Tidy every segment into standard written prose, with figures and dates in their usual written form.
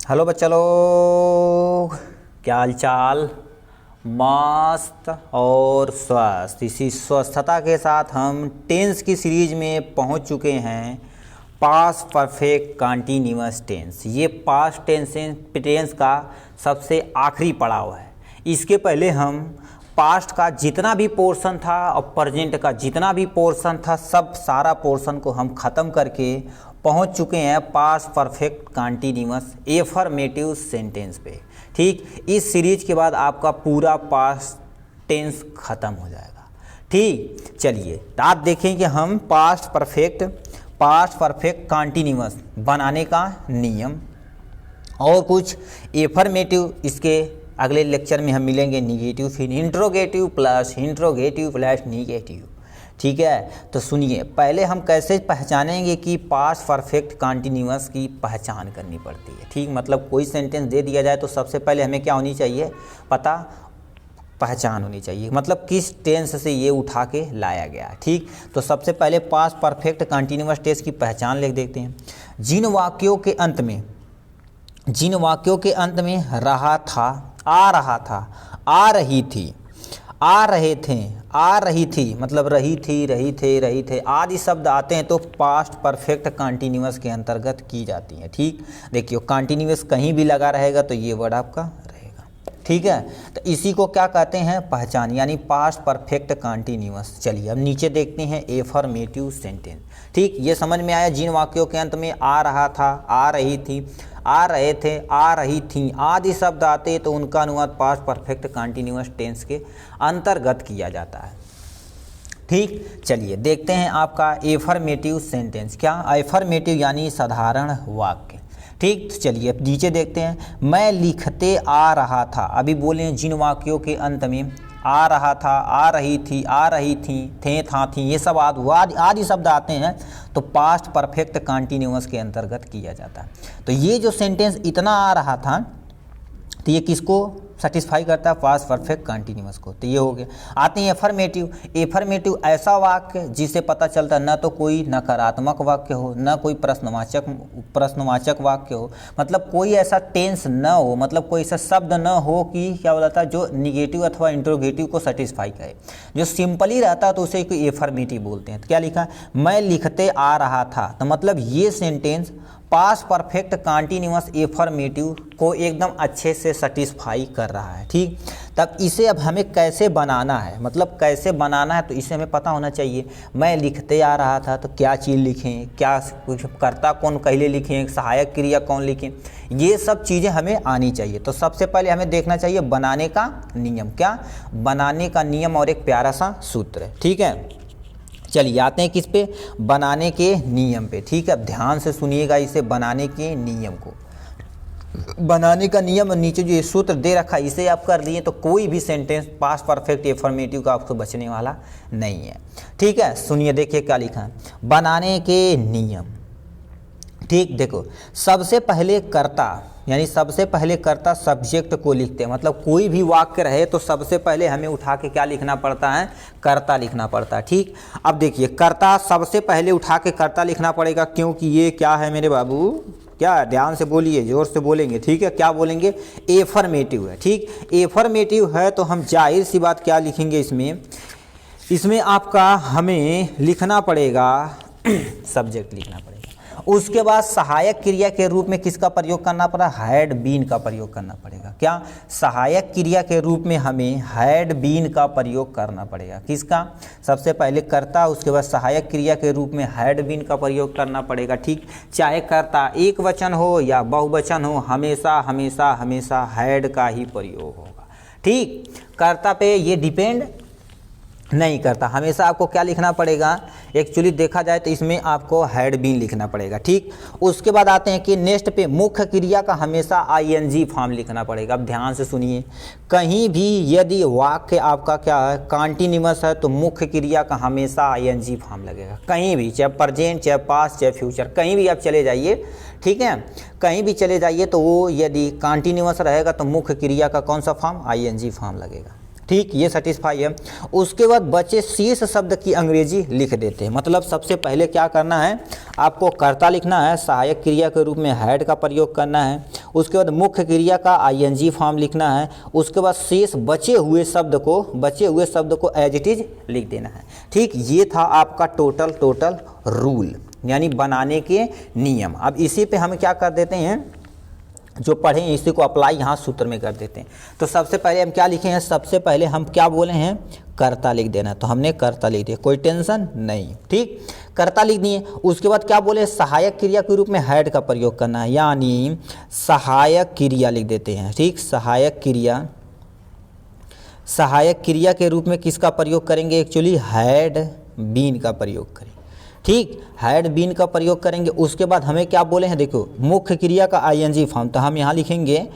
Hello बच्चा लोग, क्या हाल चाल। मस्त और स्वस्थ। इसी स्वस्थता के साथ हम टेंस की सीरीज में पहुंच चुके हैं। पास्ट परफेक्ट कंटीन्यूअस टेंस, ये पास्ट टेंस का सबसे आखिरी पड़ाव है। इसके पहले हम पास्ट का जितना भी पोर्शन था और प्रेजेंट का जितना भी पोर्शन था, सब सारा पोर्शन को हम ख़त्म करके पहुंच चुके हैं past perfect continuous affirmative sentence पे। ठीक, इस सीरीज के बाद आपका पूरा पास्ट टेंस ख़त्म हो जाएगा। ठीक, चलिए आप देखें कि हम पास्ट परफेक्ट कंटीन्यूअस बनाने का नियम और कुछ एफर्मेटिव इसके अगले लेक्चर में हम मिलेंगे। निगेटिव, फिर इंट्रोगेटिव प्लस निगेटिव। ठीक है, तो सुनिए, पहले हम कैसे पहचानेंगे कि पास्ट परफेक्ट कंटीन्यूअस की पहचान करनी पड़ती है। ठीक, मतलब कोई सेंटेंस दे दिया जाए तो सबसे पहले हमें क्या होनी चाहिए, पहचान होनी चाहिए, मतलब किस टेंस से ये उठा के लाया गया। ठीक, तो सबसे पहले पास्ट परफेक्ट कंटीन्यूअस टेंस की पहचान लिख देखते हैं। जिन वाक्यों के अंत में रहा था, आ रहा था, आ रही थी, आ रहे थे, आ रही थी, मतलब रही थे आदि शब्द आते हैं तो पास्ट परफेक्ट कंटीन्यूअस के अंतर्गत की जाती हैं। ठीक, देखिए कंटीन्यूअस कहीं भी लगा रहेगा तो ये वर्ड आपका रहेगा। ठीक है, तो इसी को क्या कहते हैं, पहचान, यानी पास्ट परफेक्ट कंटीन्यूअस। चलिए अब नीचे देखते हैं एफर्मेटिव सेंटेंस। ठीक, ये समझ में आया। जिन वाक्यों के अंत में आ रहा था, आ रही थी, आ रहे थे, आ रही थी आदि शब्द आते तो उनका अनुवाद पास्ट परफेक्ट कंटीन्यूअस टेंस के अंतर्गत किया जाता है। ठीक, चलिए देखते हैं आपका एफर्मेटिव सेंटेंस। क्या एफर्मेटिव यानी साधारण वाक्य। ठीक, तो चलिए अब नीचे देखते हैं। मैं लिखते आ रहा था, अभी बोले जिन वाक्यों के अंत में आ रहा था, आ रही थी, आ रही थी, थे, था, थी, ये सब आदि शब्द आते हैं तो पास्ट परफेक्ट कंटीन्यूअस के अंतर्गत किया जाता है। तो ये जो सेंटेंस इतना आ रहा था तो ये किसको सेटिस्फाई करता है, पास्ट परफेक्ट कंटीन्यूअस को। तो ये हो गया। आते हैं एफर्मेटिव ऐसा वाक्य जिससे पता चलता न तो कोई नकारात्मक वाक्य हो, न कोई प्रश्नवाचक वाक्य हो, मतलब कोई ऐसा टेंस न हो, मतलब कोई ऐसा शब्द न हो कि क्या बोलता है जो निगेटिव अथवा इंट्रोगेटिव को सेटिस्फाई करे। जो सिंपली रहता है तो उसे कोई एफर्मेटिव बोलते हैं। तो क्या लिखा, मैं लिखते आ रहा था, तो मतलब ये sentence past perfect continuous affirmative को एकदम अच्छे से सेटिस्फाई कर रहा है। ठीक, तब इसे अब हमें कैसे बनाना है, मतलब कैसे बनाना है तो इसे हमें पता होना चाहिए। मैं लिखते आ रहा था तो क्या चीज़ लिखें, क्या कुछ कर्ता कौन पहले लिखें, सहायक क्रिया कौन लिखें, ये सब चीज़ें हमें आनी चाहिए। तो सबसे पहले हमें देखना चाहिए बनाने का नियम। क्या, बनाने का नियम और एक प्यारा सा सूत्र है। ठीक है, चलिए आते हैं किस पे, बनाने के नियम पे। ठीक है, ध्यान से सुनिएगा इसे, बनाने के नियम को। बनाने का नियम और नीचे जो ये सूत्र दे रखा है इसे आप कर लिए तो कोई भी सेंटेंस पास्ट परफेक्ट एफर्मेटिव का आपको बचने वाला नहीं है। ठीक है, सुनिए, देखिए क्या लिखा है, बनाने के नियम। ठीक, देखो सबसे पहले कर्ता, यानी सबसे पहले कर्ता सब्जेक्ट को लिखते हैं, मतलब कोई भी वाक्य रहे तो सबसे पहले हमें उठा के क्या लिखना पड़ता है, कर्ता लिखना पड़ता है। ठीक, अब देखिए कर्ता सबसे पहले उठा के कर्ता लिखना पड़ेगा, क्योंकि ये क्या है मेरे बाबू, क्या, ध्यान से बोलिए, जोर से बोलेंगे। ठीक है, क्या बोलेंगे, एफर्मेटिव है। ठीक, एफर्मेटिव है तो हम जाहिर सी बात क्या लिखेंगे इसमें आपका हमें लिखना पड़ेगा सब्जेक्ट लिखना पड़ेगा। उसके बाद सहायक क्रिया के रूप में किसका प्रयोग करना पड़ा, हैड बीन का प्रयोग करना पड़ेगा। क्या, सहायक क्रिया के रूप में हमें हैड बीन का प्रयोग करना पड़ेगा। किसका, सबसे पहले कर्ता, उसके बाद सहायक क्रिया के रूप में हैड बीन का प्रयोग करना पड़ेगा। ठीक, चाहे कर्ता एक वचन हो या बहुवचन हो, हमेशा हमेशा हमेशा हैड का ही प्रयोग होगा। ठीक, कर्ता पे ये डिपेंड नहीं करता, हमेशा आपको क्या लिखना पड़ेगा, एक्चुअली देखा जाए तो इसमें आपको हैड बीन लिखना पड़ेगा। ठीक, उसके बाद आते हैं कि नेक्स्ट पे मुख्य क्रिया का हमेशा आईएनजी फॉर्म लिखना पड़ेगा। अब ध्यान से सुनिए, कहीं भी यदि वाक्य आपका क्या है, कंटीन्यूअस है तो मुख्य क्रिया का हमेशा आईएनजी फॉर्म लगेगा। कहीं भी, चाहे प्रेजेंट, चाहे पास्ट, चाहे फ्यूचर, कहीं भी आप चले जाइए। ठीक है, कहीं भी चले जाइए तो वो यदि कंटीन्यूअस रहेगा तो मुख्य क्रिया का कौन सा फॉर्म, आईएनजी फॉर्म लगेगा। ठीक, ये सेटिस्फाई है। उसके बाद बचे शेष शब्द की अंग्रेजी लिख देते हैं। मतलब सबसे पहले क्या करना है, आपको कर्ता लिखना है, सहायक क्रिया के रूप में हैड का प्रयोग करना है, उसके बाद मुख्य क्रिया का आईएनजी फॉर्म लिखना है, उसके बाद शेष बचे हुए शब्द को एज इट इज लिख देना है। ठीक, ये था आपका टोटल रूल यानी बनाने के नियम। अब इसी पे हम क्या कर देते हैं, जो पढ़े हैं इसी को अप्लाई यहाँ सूत्र में कर देते हैं। तो सबसे पहले हम क्या लिखे हैं, सबसे पहले हम क्या बोले हैं, कर्ता लिख देना। तो हमने कर्ता लिख दिया, कोई टेंशन नहीं। ठीक, कर्ता लिख दिए। उसके बाद क्या बोले, सहायक क्रिया के रूप में हैड का प्रयोग करना है, यानी सहायक क्रिया लिख देते हैं। ठीक, सहायक क्रिया के रूप में किसका प्रयोग करेंगे, एक्चुअली हैड बीन का प्रयोग करेंगे। ठीक, हैड बीन का प्रयोग करेंगे। उसके बाद हमें क्या बोले हैं, देखो मुख्य क्रिया का आईएनजी फॉर्म, तो हम यहाँ लिखेंगे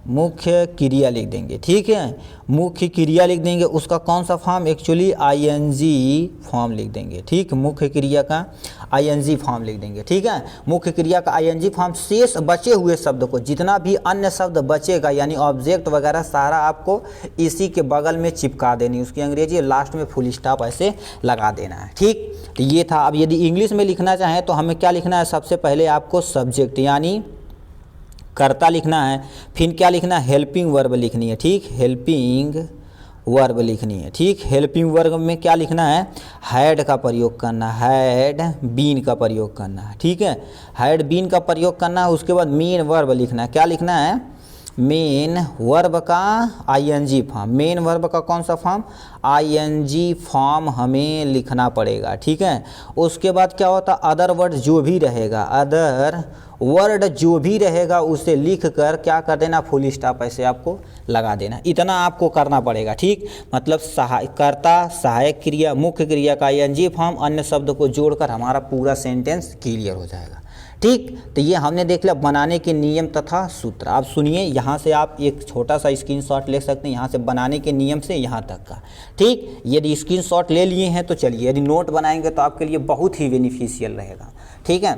मुख्य क्रिया लिख देंगे। ठीक है, मुख्य क्रिया लिख देंगे, उसका कौन सा फॉर्म, एक्चुअली आईएनजी फॉर्म लिख देंगे। ठीक, मुख्य क्रिया का आईएनजी फॉर्म लिख देंगे। ठीक है, मुख्य क्रिया का आईएनजी फॉर्म, शेष बचे हुए शब्द को, जितना भी अन्य शब्द बचेगा यानी ऑब्जेक्ट वगैरह सारा आपको इसी के बगल में चिपका देनी, उसकी अंग्रेजी लास्ट में फुल स्टॉप ऐसे लगा देना है। ठीक, तो ये था। अब यदि इंग्लिश में लिखना चाहें तो हमें क्या लिखना है, सबसे पहले आपको सब्जेक्ट यानी कर्ता लिखना है, फिर क्या लिखना है, हेल्पिंग वर्ब लिखनी है। ठीक, हेल्पिंग वर्ब लिखनी है। ठीक, हेल्पिंग वर्ब में क्या लिखना है, हैड का प्रयोग करना, हैड बीन का प्रयोग करना है। ठीक है, हैड बीन का प्रयोग करना है। उसके बाद मेन वर्ब लिखना है, क्या लिखना है, मेन वर्ब का आईएनजी फॉर्म। मेन वर्ब का कौन सा फॉर्म, आईएनजी फॉर्म हमें लिखना पड़ेगा। ठीक है, उसके बाद क्या होता, अदर वर्ड जो भी रहेगा, अदर वर्ड जो भी रहेगा उसे लिख कर क्या कर देना, फुल स्टॉप ऐसे आपको लगा देना। इतना आपको करना पड़ेगा। ठीक, मतलब कर्ता, सहायक क्रिया, मुख्य क्रिया का आईएनजी फॉर्म, अन्य शब्द को जोड़कर हमारा पूरा सेंटेंस क्लियर हो जाएगा। ठीक, तो ये हमने देख लिया बनाने के नियम तथा सूत्र। आप सुनिए, यहाँ से आप एक छोटा सा स्क्रीनशॉट ले सकते हैं, यहाँ से बनाने के नियम से यहाँ तक का। ठीक, यदि स्क्रीनशॉट ले लिए हैं तो चलिए, यदि नोट बनाएंगे तो आपके लिए बहुत ही बेनिफिशियल रहेगा। ठीक है,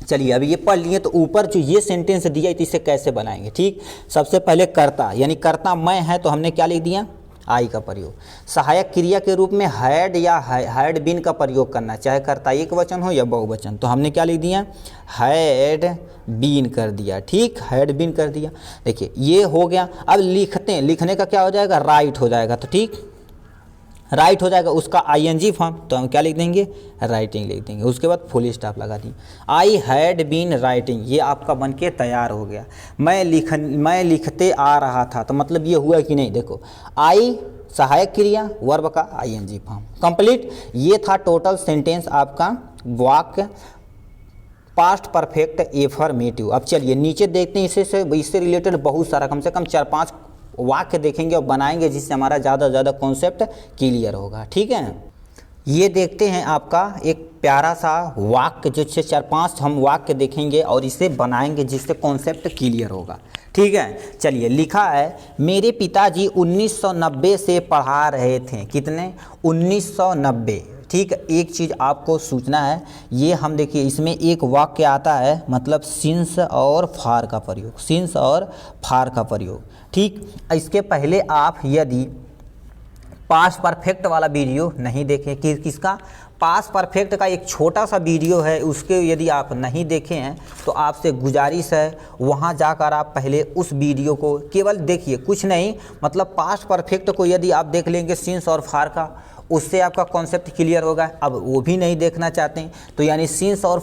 चलिए अभी ये पढ़ लिए, तो ऊपर जो ये सेंटेंस दिया है तो इसे कैसे बनाएंगे। ठीक, सबसे पहले कर्ता यानी कर्ता मैं है, तो हमने क्या लिख दिया, आई का प्रयोग। सहायक क्रिया के रूप में हैड या हैड बीन का प्रयोग करना, चाहे कर्ता एक वचन हो या बहुवचन, तो हमने क्या लिख दिया, हैड बीन कर दिया। ठीक, हैड बीन कर दिया। देखिए ये हो गया। अब लिखने का क्या हो जाएगा, राइट हो जाएगा। तो ठीक, राइट हो जाएगा, उसका आईएनजी फॉर्म, तो हम क्या लिख देंगे, राइटिंग लिख देंगे। उसके बाद फुल स्टॉप लगा दी, आई हैड बीन राइटिंग, ये आपका बनके तैयार हो गया। मैं लिखते आ रहा था, तो मतलब ये हुआ कि नहीं, देखो आई सहायक क्रिया, वर्ब का आईएनजी फॉर्म, कंप्लीट। ये था टोटल सेंटेंस आपका वाक्य पास्ट परफेक्ट एफर्मेटिव। अब चलिए नीचे देखते हैं, इससे रिलेटेड बहुत सारा, कम से कम 4-5 वाक्य देखेंगे और बनाएंगे, जिससे हमारा ज़्यादा कॉन्सेप्ट क्लियर होगा। ठीक है, ये देखते हैं आपका एक प्यारा सा वाक्य, जिससे 4-5 हम वाक्य देखेंगे और इसे बनाएंगे, जिससे कॉन्सेप्ट क्लियर होगा। ठीक है, चलिए लिखा है, मेरे पिताजी 1990 से पढ़ा रहे थे। कितने, 1990। ठीक, एक चीज़ आपको सूचना है, ये हम देखिए इसमें एक वाक्य आता है, मतलब सिंस और फार का प्रयोग, सिंस और फार का प्रयोग। ठीक, इसके पहले आप यदि पास्ट परफेक्ट वाला वीडियो नहीं देखें, किसका, पास्ट परफेक्ट का एक छोटा सा वीडियो है, उसके यदि आप नहीं देखे हैं तो आपसे गुजारिश है वहाँ जाकर आप पहले उस वीडियो को केवल देखिए, कुछ नहीं, मतलब पास्ट परफेक्ट को यदि आप देख लेंगे सिंस और फार का, उससे आपका कॉन्सेप्ट क्लियर होगा। अब वो भी नहीं देखना चाहते हैं तो यानी सिंस और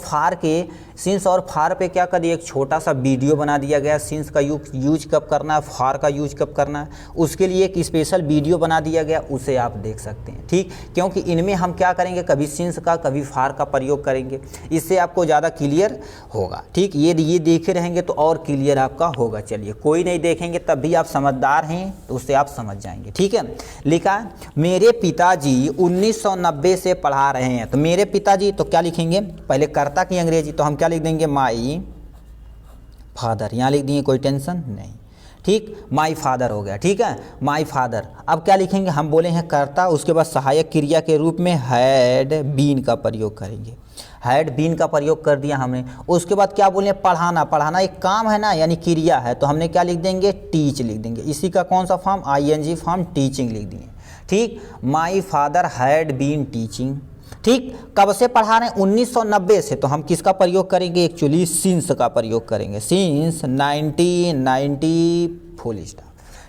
फार पे क्या कर दिया, एक छोटा सा वीडियो बना दिया गया, सिंस का यूज कब करना है, फार का यूज कब करना है, उसके लिए एक स्पेशल वीडियो बना दिया गया, उसे आप देख सकते हैं। ठीक, क्योंकि इनमें हम क्या करेंगे, कभी सिंस का कभी फार का प्रयोग करेंगे, इससे आपको ज़्यादा क्लियर होगा। ठीक, ये देखे रहेंगे तो और क्लियर आपका होगा। चलिए, कोई नहीं देखेंगे तब भी आप समझदार हैं तो उससे आप समझ जाएंगे। ठीक है, लिखा मेरे पिताजी 1990 से पढ़ा रहे हैं, तो मेरे पिताजी, तो क्या लिखेंगे, पहले कर्ता की अंग्रेजी, तो हम क्या लिख देंगे, माई फादर, यहाँ लिख दिए, कोई टेंशन नहीं। ठीक, माई फादर हो गया। ठीक है, माई फादर। अब क्या लिखेंगे, हम बोले हैं कर्ता, उसके बाद सहायक क्रिया के रूप में हैड बीन का प्रयोग करेंगे, हैड बीन का प्रयोग कर दिया हमने। उसके बाद क्या बोले, पढ़ाना एक काम है ना, यानी क्रिया है, तो हमने क्या लिख देंगे, टीच लिख देंगे। इसी का कौन सा फॉर्म, आईएनजी फॉर्म, टीचिंग लिख दिए। ठीक, my father had been teaching. ठीक, कब से पढ़ा रहे हैं? 1990 से। तो हम किसका प्रयोग करेंगे? एक्चुअली सिंस का प्रयोग करेंगे। Since 1990 full stop.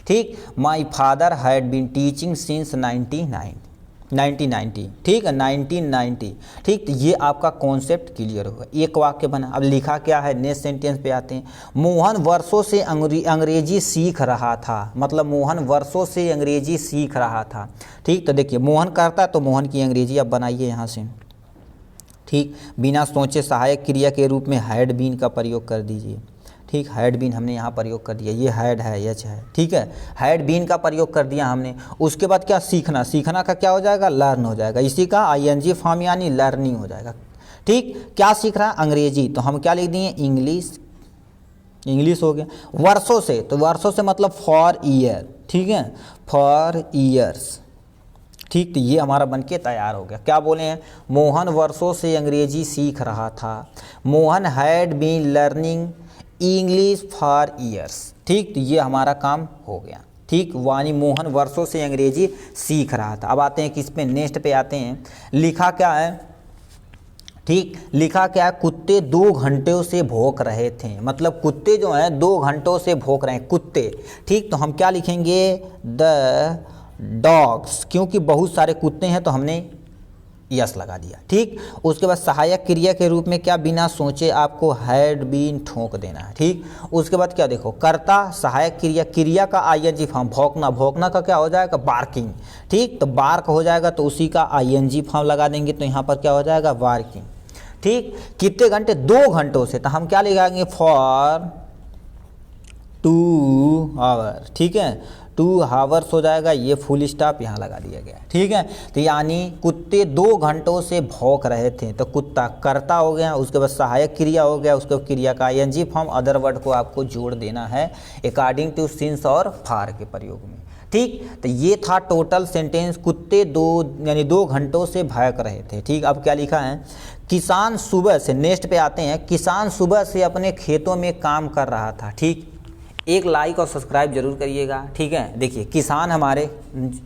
ठीक, my father had been teaching since 1990। ठीक है, 1990। ठीक, तो ये आपका कॉन्सेप्ट क्लियर होगा। एक वाक्य बना। अब लिखा क्या है? नेक्स्ट सेंटेंस पे आते हैं। मोहन वर्षों से अंग्रेजी सीख रहा था। मतलब मोहन वर्षों से अंग्रेजी सीख रहा था। ठीक, तो देखिए मोहन करता तो मोहन की अंग्रेजी आप बनाइए यहाँ से। ठीक, बिना सोचे सहायक क्रिया के रूप में हैड बीन का प्रयोग कर दीजिए। ठीक, हैड बीन हमने यहाँ प्रयोग कर दिया। ये हैड है, एच है। ठीक है, हैड बीन का प्रयोग कर दिया हमने। उसके बाद क्या? सीखना। सीखना का क्या हो जाएगा? लर्न हो जाएगा। इसी का आईएनजी फॉर्म यानी लर्निंग हो जाएगा। ठीक, क्या सीख रहा है? अंग्रेजी। तो हम क्या लिख दिए? इंग्लिश। इंग्लिश हो गया। वर्षों से, तो वर्षों से मतलब फॉर ईयर। ठीक है, फॉर ईयर्स। ठीक, तो ये हमारा बनके तैयार हो गया। क्या बोले हैं? मोहन वर्षों से अंग्रेजी सीख रहा था। Mohan had been learning English for years. ठीक, तो ये हमारा काम हो गया। ठीक, वानी मोहन वर्षों से अंग्रेजी सीख रहा था। अब आते हैं किस पे? नेक्स्ट पे आते हैं। लिखा क्या है? ठीक, लिखा क्या है? कुत्ते 2 घंटों से भौंक रहे थे। मतलब कुत्ते जो हैं 2 घंटों से भौंक रहे हैं, कुत्ते। ठीक, तो हम क्या लिखेंगे? द डॉग्स, क्योंकि बहुत सारे कुत्ते हैं तो हमने यस लगा दिया। ठीक, उसके बाद सहायक क्रिया के रूप में क्या? बिना सोचे आपको हैड बीन ठोक देना है। ठीक, उसके बाद क्या? देखो कर्ता सहायक क्रिया, क्रिया का आईएनजी फॉर्म भौंकना। भौंकना का क्या हो जाएगा? बार्किंग। ठीक, तो बार्क हो जाएगा तो उसी का आईएनजी फॉर्म लगा देंगे तो यहाँ पर क्या हो जाएगा? बार्किंग। ठीक, कितने घंटे? 2 घंटों से। तो हम क्या लगाएंगे? For 2 hour. ठीक है, 2 हावर्स हो जाएगा। ये फुल स्टॉप यहाँ लगा दिया गया। ठीक है, तो यानी कुत्ते 2 घंटों से भौंक रहे थे। तो कुत्ता कर्ता हो गया। उसके बाद सहायक क्रिया हो गया। उसके बाद क्रिया का आईएनजी फॉर्म अदर वर्ड को आपको जोड़ देना है अकॉर्डिंग टू सिंस और फार के प्रयोग में। ठीक, तो ये था टोटल सेंटेंस। कुत्ते 2 घंटों से भौंक रहे थे। ठीक, अब क्या लिखा है? किसान सुबह से, नेक्स्ट पे आते हैं। किसान सुबह से अपने खेतों में काम कर रहा था। ठीक, एक लाइक और सब्सक्राइब जरूर करिएगा। ठीक है, देखिए किसान हमारे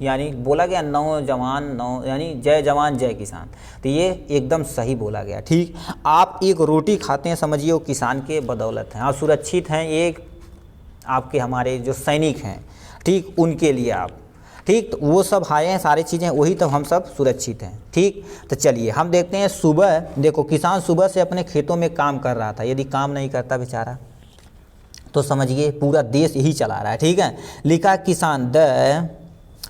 यानी बोला गया नौजवान, यानी जय जवान जय किसान। तो ये एकदम सही बोला गया। ठीक, आप एक रोटी खाते हैं, समझिए वो किसान के बदौलत हैं। आप सुरक्षित हैं, एक आपके हमारे जो सैनिक हैं, ठीक, उनके लिए आप। ठीक, तो वो सब आए हैं, सारी चीज़ें वही, तो हम सब सुरक्षित हैं। ठीक, तो चलिए हम देखते हैं। सुबह, देखो किसान सुबह से अपने खेतों में काम कर रहा था। यदि काम नहीं करता बेचारा तो समझिए पूरा देश यही चला रहा है। ठीक है, लिखा किसान द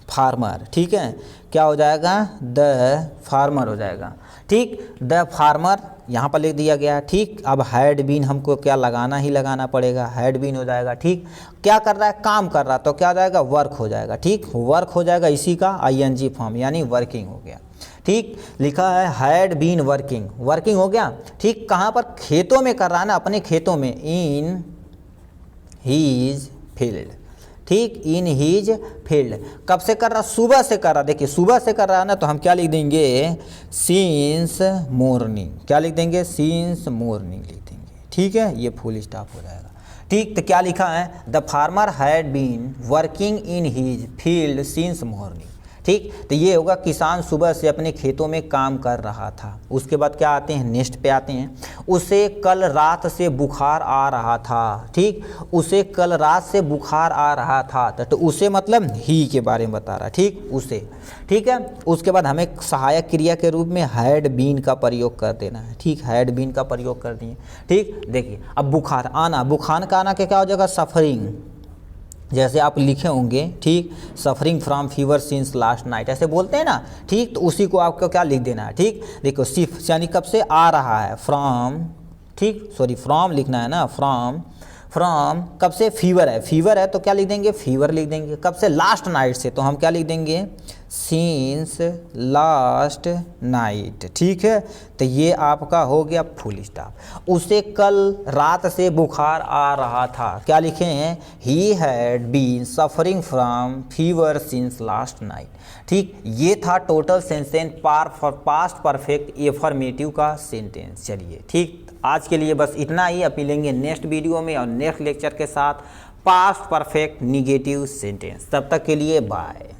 फार्मर। ठीक है, क्या हो जाएगा? द फार्मर हो जाएगा। ठीक, द फार्मर यहाँ पर लिख दिया गया। ठीक, अब हैड बीन हमको क्या लगाना ही लगाना पड़ेगा, हैड बीन हो जाएगा। ठीक, क्या कर रहा है? काम कर रहा, तो क्या हो जाएगा? वर्क हो जाएगा। ठीक, वर्क हो जाएगा, इसी का आईएनजी फॉर्म यानी वर्किंग हो गया। ठीक, लिखा है हैड बीन वर्किंग, वर्किंग हो गया। ठीक, कहाँ पर? खेतों में कर रहा है ना, अपने खेतों में। In his field. ठीक, इन हीज फील्ड। कब से कर रहा? सुबह से कर रहा। देखिए सुबह से कर रहा है ना, तो हम क्या लिख देंगे? Since morning. क्या लिख देंगे? सिंस मॉर्निंग लिख देंगे। ठीक है, ये फुल स्टॉप हो जाएगा। ठीक, तो क्या लिखा है? The farmer had been working in his field since morning. ठीक, तो ये होगा किसान सुबह से अपने खेतों में काम कर रहा था। उसके बाद क्या आते हैं? नेक्स्ट पे आते हैं। उसे कल रात से बुखार आ रहा था। ठीक, उसे कल रात से बुखार आ रहा था। तो उसे मतलब ही के बारे में बता रहा है। ठीक, उसे। ठीक है, उसके बाद हमें सहायक क्रिया के रूप में हैड बीन का प्रयोग कर देना है। ठीक, हैड बीन का प्रयोग कर दिए। ठीक, देखिए अब बुखार आना, बुखार का आना के क्या हो जाएगा? सफरिंग। जैसे आप लिखे होंगे, ठीक, suffering from fever since last night, ऐसे बोलते हैं ना। ठीक, तो उसी को आपको क्या लिख देना है? ठीक, देखो सिर्फ यानी कब से आ रहा है? फ्रॉम। ठीक, सॉरी फ्रॉम लिखना है ना, फ्रॉम। फ्रॉम कब से? फीवर है, फीवर है तो क्या लिख देंगे? फीवर लिख देंगे। कब से? लास्ट नाइट से, तो हम क्या लिख देंगे? Since last night. ठीक है, तो ये आपका हो गया फुल स्टॉप। उसे कल रात से बुखार आ रहा था। क्या लिखे हैं? He had been suffering from fever since last night. ठीक, ये था total sentence past perfect affirmative का सेंटेंस। चलिए ठीक, आज के लिए बस इतना ही। अब मिलेंगे नेक्स्ट वीडियो में और नेक्स्ट लेक्चर के साथ पास्ट परफेक्ट निगेटिव सेंटेंस। तब तक के लिए बाय।